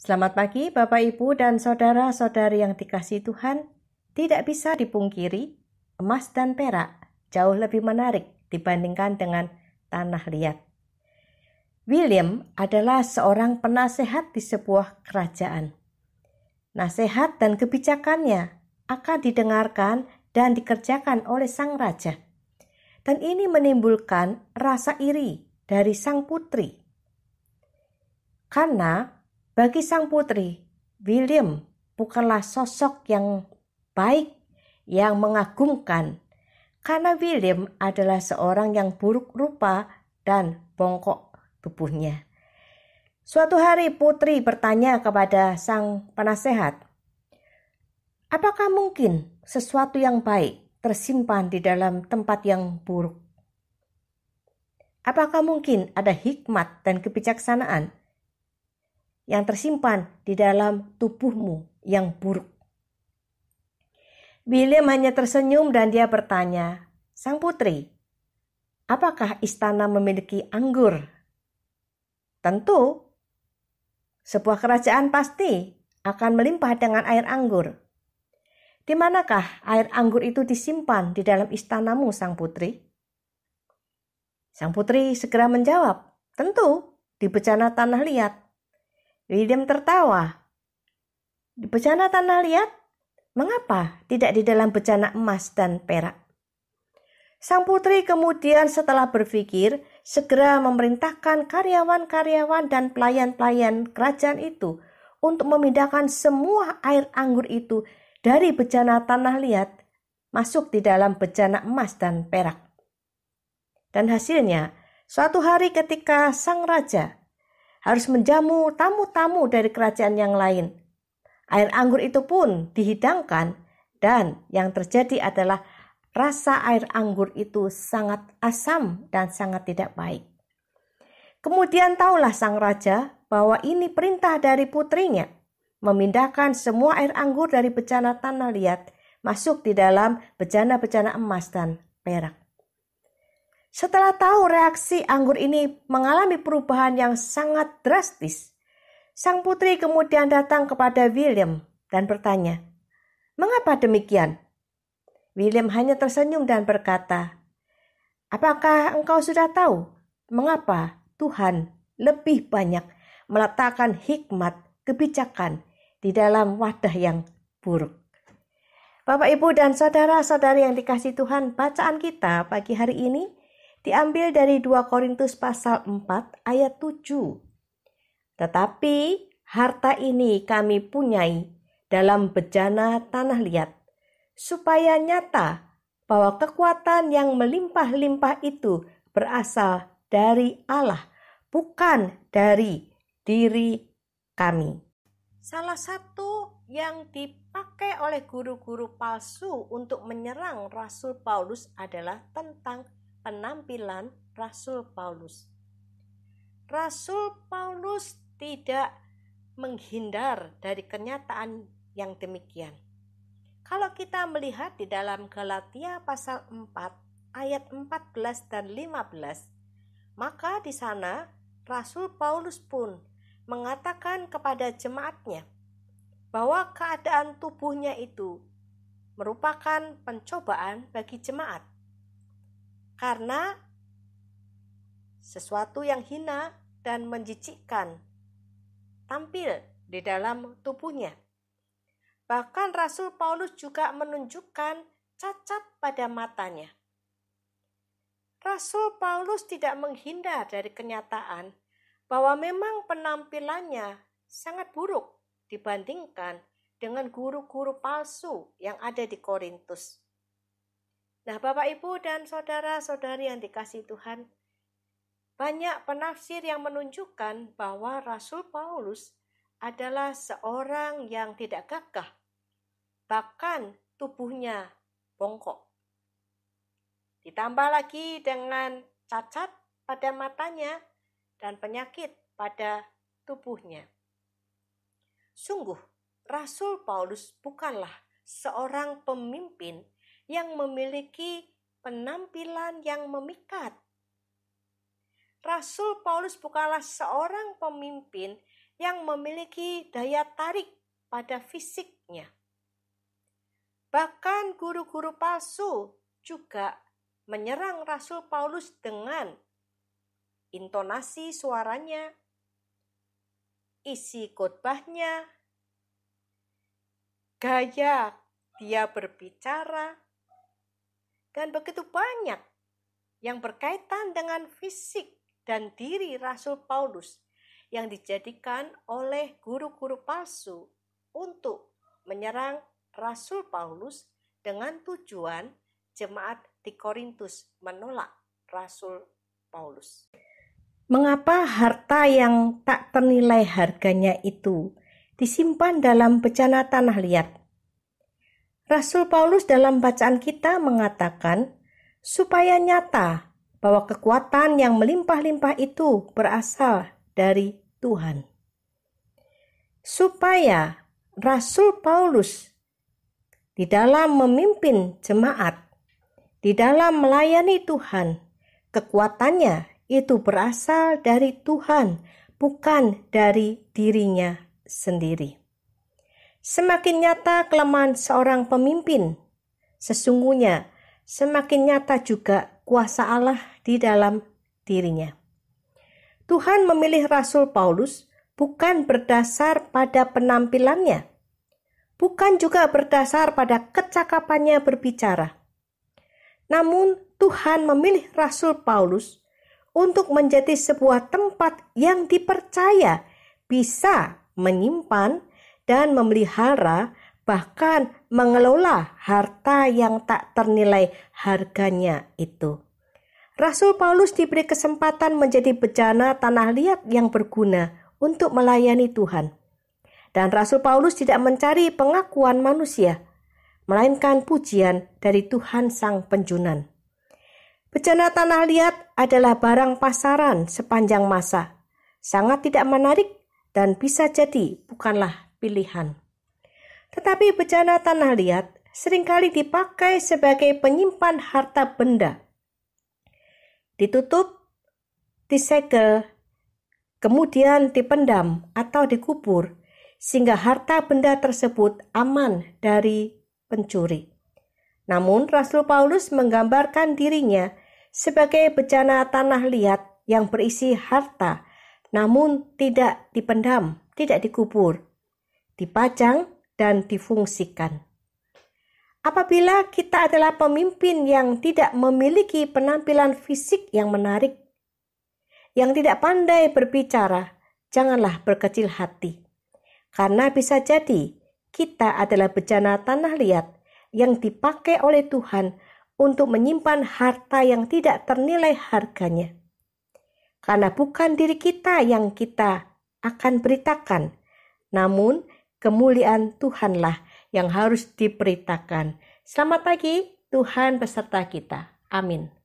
Selamat pagi Bapak Ibu dan saudara-saudari yang dikasihi Tuhan. Tidak bisa dipungkiri, emas dan perak jauh lebih menarik dibandingkan dengan tanah liat. William adalah seorang penasehat di sebuah kerajaan. Nasihat dan kebijakannya akan didengarkan dan dikerjakan oleh sang raja. Dan ini menimbulkan rasa iri dari sang putri. Karena bagi sang putri, William bukanlah sosok yang baik, yang mengagumkan. Karena William adalah seorang yang buruk rupa dan bongkok tubuhnya. Suatu hari putri bertanya kepada sang penasehat, apakah mungkin sesuatu yang baik tersimpan di dalam tempat yang buruk? Apakah mungkin ada hikmat dan kebijaksanaan yang tersimpan di dalam tubuhmu yang buruk? William hanya tersenyum dan dia bertanya, sang putri, apakah istana memiliki anggur? Tentu, sebuah kerajaan pasti akan melimpah dengan air anggur. Di manakah air anggur itu disimpan di dalam istanamu, sang putri? Sang putri segera menjawab, tentu di bejana tanah liat. William tertawa. Di bejana tanah liat? Mengapa tidak di dalam bejana emas dan perak? Sang putri kemudian setelah berpikir, segera memerintahkan karyawan-karyawan dan pelayan-pelayan kerajaan itu untuk memindahkan semua air anggur itu dari bejana tanah liat masuk di dalam bejana emas dan perak. Dan hasilnya, suatu hari ketika sang raja harus menjamu tamu-tamu dari kerajaan yang lain, air anggur itu pun dihidangkan dan yang terjadi adalah rasa air anggur itu sangat asam dan sangat tidak baik. Kemudian tahulah sang raja bahwa ini perintah dari putrinya, memindahkan semua air anggur dari bejana tanah liat masuk di dalam bejana-bejana emas dan perak. Setelah tahu reaksi anggur ini mengalami perubahan yang sangat drastis, sang putri kemudian datang kepada William dan bertanya, "Mengapa demikian?" William hanya tersenyum dan berkata, "Apakah engkau sudah tahu mengapa Tuhan lebih banyak meletakkan hikmat, kebijakan di dalam wadah yang buruk?" Bapak, Ibu, dan saudara-saudari yang dikasihi Tuhan, bacaan kita pagi hari ini diambil dari 2 Korintus pasal 4 ayat 7. Tetapi harta ini kami punyai dalam bejana tanah liat, supaya nyata bahwa kekuatan yang melimpah-limpah itu berasal dari Allah, bukan dari diri kami. Salah satu yang dipakai oleh guru-guru palsu untuk menyerang Rasul Paulus adalah tentang penampilan Rasul Paulus. Rasul Paulus tidak menghindar dari kenyataan yang demikian. Kalau kita melihat di dalam Galatia pasal 4 ayat 14 dan 15, maka di sana Rasul Paulus pun mengatakan kepada jemaatnya bahwa keadaan tubuhnya itu merupakan pencobaan bagi jemaat. Karena sesuatu yang hina dan menjijikkan tampil di dalam tubuhnya. Bahkan Rasul Paulus juga menunjukkan cacat pada matanya. Rasul Paulus tidak menghindar dari kenyataan bahwa memang penampilannya sangat buruk dibandingkan dengan guru-guru palsu yang ada di Korintus. Nah, Bapak, Ibu, dan saudara-saudari yang dikasihi Tuhan, banyak penafsir yang menunjukkan bahwa Rasul Paulus adalah seorang yang tidak gagah, bahkan tubuhnya bongkok. Ditambah lagi dengan cacat pada matanya dan penyakit pada tubuhnya. Sungguh, Rasul Paulus bukanlah seorang pemimpin yang memiliki penampilan yang memikat. Rasul Paulus bukanlah seorang pemimpin yang memiliki daya tarik pada fisiknya. Bahkan guru-guru palsu juga menyerang Rasul Paulus dengan intonasi suaranya, isi khotbahnya, gaya dia berbicara, dan begitu banyak yang berkaitan dengan fisik dan diri Rasul Paulus yang dijadikan oleh guru-guru palsu untuk menyerang Rasul Paulus dengan tujuan jemaat di Korintus menolak Rasul Paulus. Mengapa harta yang tak ternilai harganya itu disimpan dalam bejana tanah liat? Rasul Paulus dalam bacaan kita mengatakan supaya nyata bahwa kekuatan yang melimpah-limpah itu berasal dari Tuhan. Supaya Rasul Paulus di dalam memimpin jemaat, di dalam melayani Tuhan, kekuatannya itu berasal dari Tuhan, bukan dari dirinya sendiri. Semakin nyata kelemahan seorang pemimpin, sesungguhnya semakin nyata juga kuasa Allah di dalam dirinya. Tuhan memilih Rasul Paulus bukan berdasar pada penampilannya, bukan juga berdasar pada kecakapannya berbicara. Namun Tuhan memilih Rasul Paulus untuk menjadi sebuah tempat yang dipercaya bisa menyimpan dan memelihara, bahkan mengelola harta yang tak ternilai harganya itu. Rasul Paulus diberi kesempatan menjadi bejana tanah liat yang berguna untuk melayani Tuhan. Dan Rasul Paulus tidak mencari pengakuan manusia, melainkan pujian dari Tuhan Sang Penjunan. Bejana tanah liat adalah barang pasaran sepanjang masa, sangat tidak menarik dan bisa jadi bukanlah pilihan. Tetapi bejana tanah liat seringkali dipakai sebagai penyimpan harta benda. Ditutup, disegel, kemudian dipendam atau dikubur, sehingga harta benda tersebut aman dari pencuri. Namun Rasul Paulus menggambarkan dirinya sebagai bejana tanah liat yang berisi harta, namun tidak dipendam, tidak dikubur, dipajang dan difungsikan. Apabila kita adalah pemimpin yang tidak memiliki penampilan fisik yang menarik, yang tidak pandai berbicara, janganlah berkecil hati. Karena bisa jadi kita adalah bejana tanah liat yang dipakai oleh Tuhan untuk menyimpan harta yang tidak ternilai harganya. Karena bukan diri kita yang kita akan beritakan, namun kemuliaan Tuhanlah yang harus diberitakan. Selamat pagi, Tuhan beserta kita. Amin.